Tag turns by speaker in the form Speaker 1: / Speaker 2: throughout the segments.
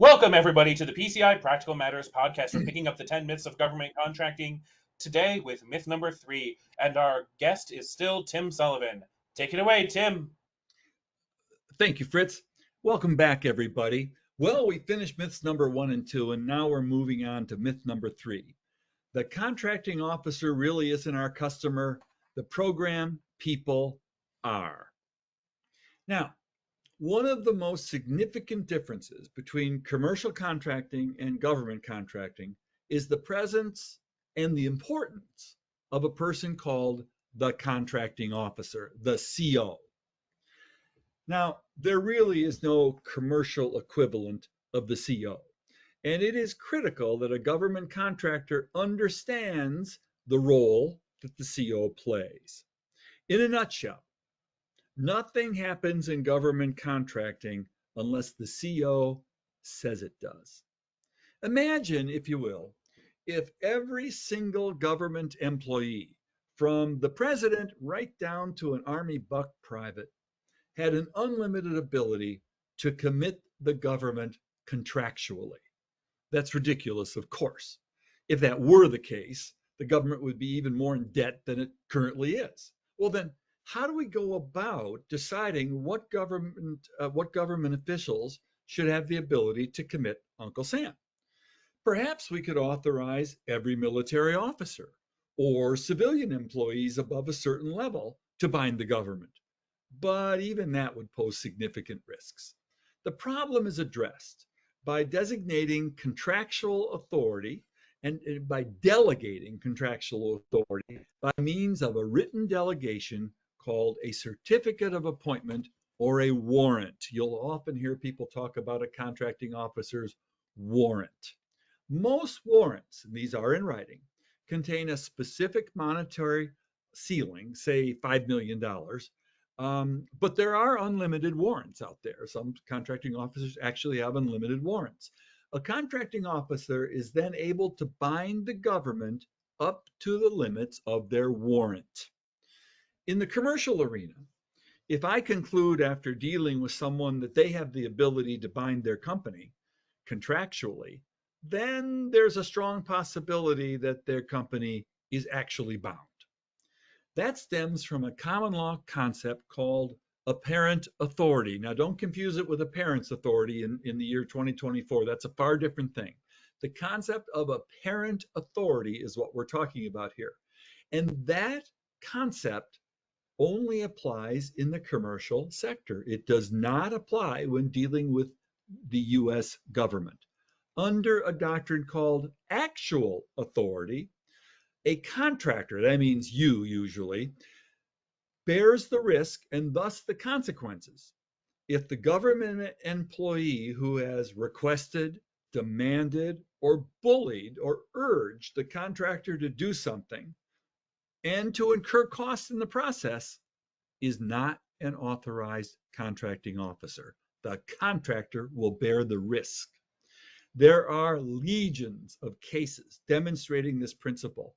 Speaker 1: Welcome, everybody, to the PCI Practical Matters podcast. We're picking up the 10 myths of government contracting today with myth number 3. And our guest is still Tim Sullivan. Take it away, Tim.
Speaker 2: Thank you, Fritz. Welcome back, everybody. Well, we finished myths number 1 and 2, and now we're moving on to myth number 3. The contracting officer really isn't our customer. The program people are. Now, one of the most significant differences between commercial contracting and government contracting is the presence and the importance of a person called the contracting officer, the CO. Now, there really is no commercial equivalent of the CO, and it is critical that a government contractor understands the role that the CO plays. In a nutshell, nothing happens in government contracting unless the CO says it does. Imagine, if you will, if every single government employee, from the president right down to an Army buck private, had an unlimited ability to commit the government contractually. That's ridiculous, of course. If that were the case, the government would be even more in debt than it currently is. Well, then, how do we go about deciding what government officials should have the ability to commit Uncle Sam? Perhaps we could authorize every military officer or civilian employees above a certain level to bind the government. But even that would pose significant risks. The problem is addressed by designating contractual authority and by delegating contractual authority by means of a written delegation called a certificate of appointment or a warrant. You'll often hear people talk about a contracting officer's warrant. Most warrants, and these are in writing, contain a specific monetary ceiling, say $5 million. But there are unlimited warrants out there. Some contracting officers actually have unlimited warrants. A contracting officer is then able to bind the government up to the limits of their warrant. In the commercial arena, if I conclude after dealing with someone that they have the ability to bind their company contractually, then there's a strong possibility that their company is actually bound. That stems from a common law concept called apparent authority. Now, don't confuse it with appearance authority in the year 2024. That's a far different thing. The concept of apparent authority is what we're talking about here. And that concept only applies in the commercial sector. It does not apply when dealing with the US government. Under a doctrine called actual authority, a contractor, that means you usually, bears the risk and thus the consequences if the government employee who has requested, demanded, or bullied or urged the contractor to do something and to incur costs in the process is not an authorized contracting officer. The contractor will bear the risk. There are legions of cases demonstrating this principle,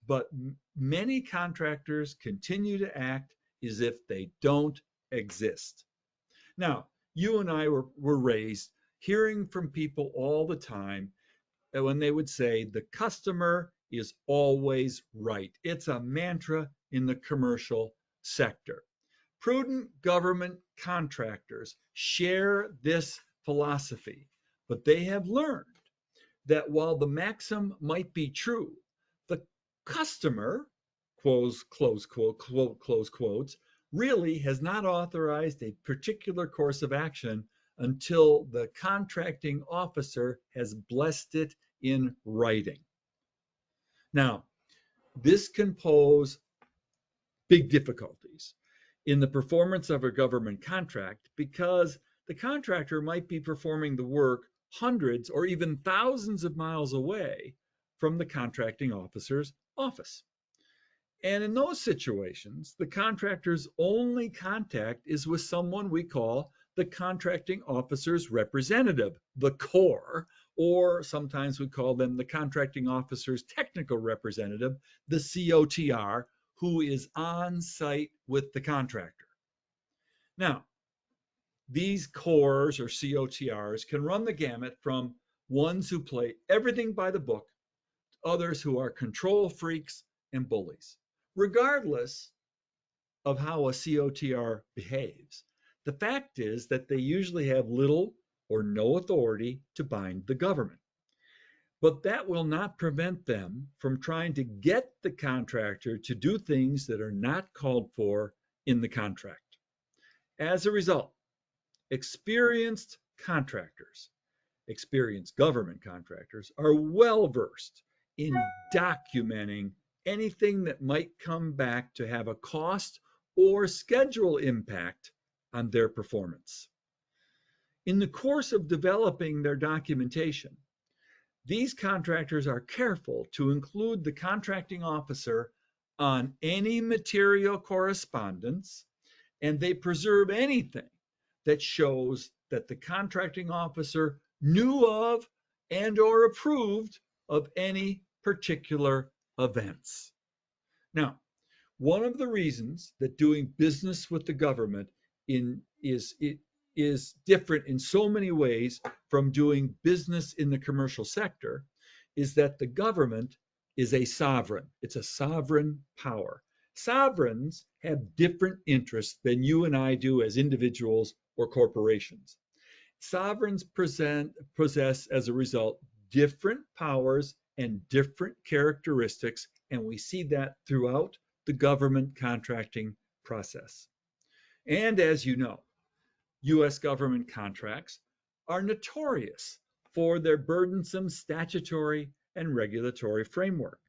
Speaker 2: but many contractors continue to act as if they don't exist. Now, you and I were raised hearing from people all the time when they would say the customer is always right. It's a mantra in the commercial sector. Prudent government contractors share this philosophy, but they have learned that while the maxim might be true, the customer, close quotes, really has not authorized a particular course of action until the contracting officer has blessed it in writing. Now, this can pose big difficulties in the performance of a government contract because the contractor might be performing the work hundreds or even thousands of miles away from the contracting officer's office. And in those situations, the contractor's only contact is with someone we call the contracting officer's representative, the CORE, or sometimes we call them the contracting officer's technical representative, the COTR, who is on site with the contractor. Now, These cores or COTRs can run the gamut from ones who play everything by the book, to others who are control freaks and bullies. Regardless of how a COTR behaves, the fact is that they usually have little or no authority to bind the government. But that will not prevent them from trying to get the contractor to do things that are not called for in the contract. As a result, experienced contractors, experienced government contractors, are well versed in documenting anything that might come back to have a cost or schedule impact on their performance. In the course of developing their documentation, these contractors are careful to include the contracting officer on any material correspondence, and they preserve anything that shows that the contracting officer knew of and or approved of any particular events. Now, one of the reasons that doing business with the government is different in so many ways from doing business in the commercial sector is that the government is a sovereign. It's a sovereign power. Sovereigns have different interests than you and I do as individuals or corporations. Sovereigns possess, as a result, different powers and different characteristics, and we see that throughout the government contracting process. And as you know, US government contracts are notorious for their burdensome statutory and regulatory framework.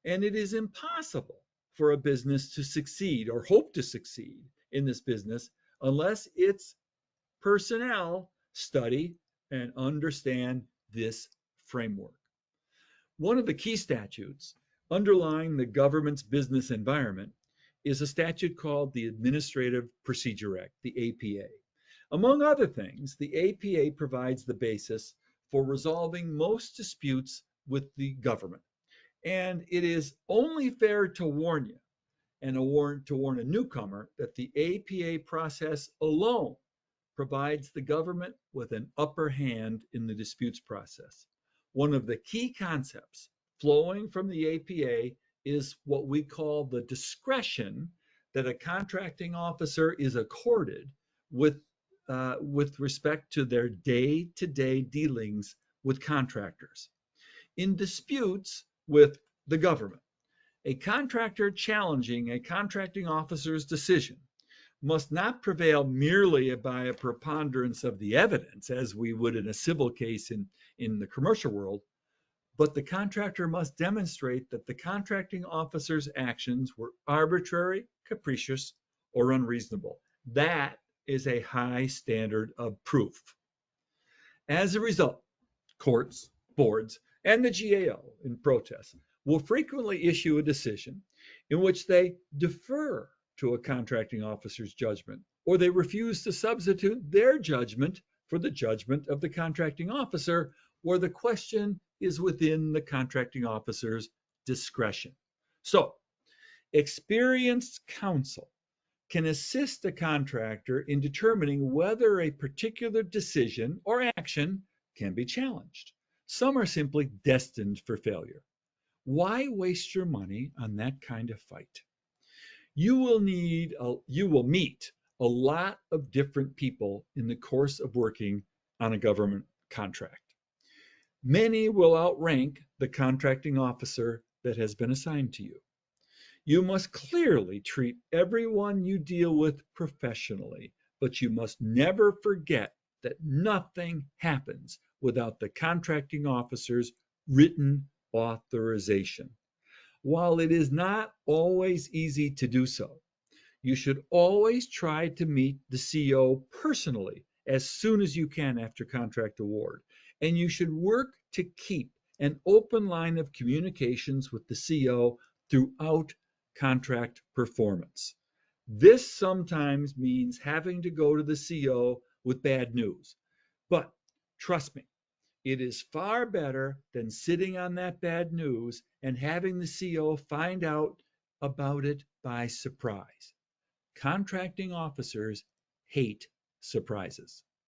Speaker 2: And it is impossible for a business to succeed or hope to succeed in this business unless its personnel study and understand this framework. One of the key statutes underlying the government's business environment is a statute called the Administrative Procedure Act, the APA. Among other things, the APA provides the basis for resolving most disputes with the government. And it is only fair to warn you and to warn a newcomer that the APA process alone provides the government with an upper hand in the disputes process. One of the key concepts flowing from the APA is what we call the discretion that a contracting officer is accorded with respect to their day-to-day dealings with contractors. In disputes with the government, a contractor challenging a contracting officer's decision must not prevail merely by a preponderance of the evidence, as we would in a civil case in the commercial world, but the contractor must demonstrate that the contracting officer's actions were arbitrary, capricious, or unreasonable. That is a high standard of proof. As a result, courts, boards, and the GAO in protest will frequently issue a decision in which they defer to a contracting officer's judgment, or they refuse to substitute their judgment for the judgment of the contracting officer, where the question is within the contracting officer's discretion. So, experienced counsel can assist a contractor in determining whether a particular decision or action can be challenged. Some are simply destined for failure. Why waste your money on that kind of fight? You will meet a lot of different people in the course of working on a government contract. Many will outrank the contracting officer that has been assigned to you. You must clearly treat everyone you deal with professionally, but you must never forget that nothing happens without the contracting officer's written authorization. While it is not always easy to do so, you should always try to meet the CO personally as soon as you can after contract award, and you should work to keep an open line of communications with the CO throughout contract performance. This sometimes means having to go to the CO with bad news, but trust me, it is far better than sitting on that bad news and having the CO find out about it by surprise. Contracting officers hate surprises.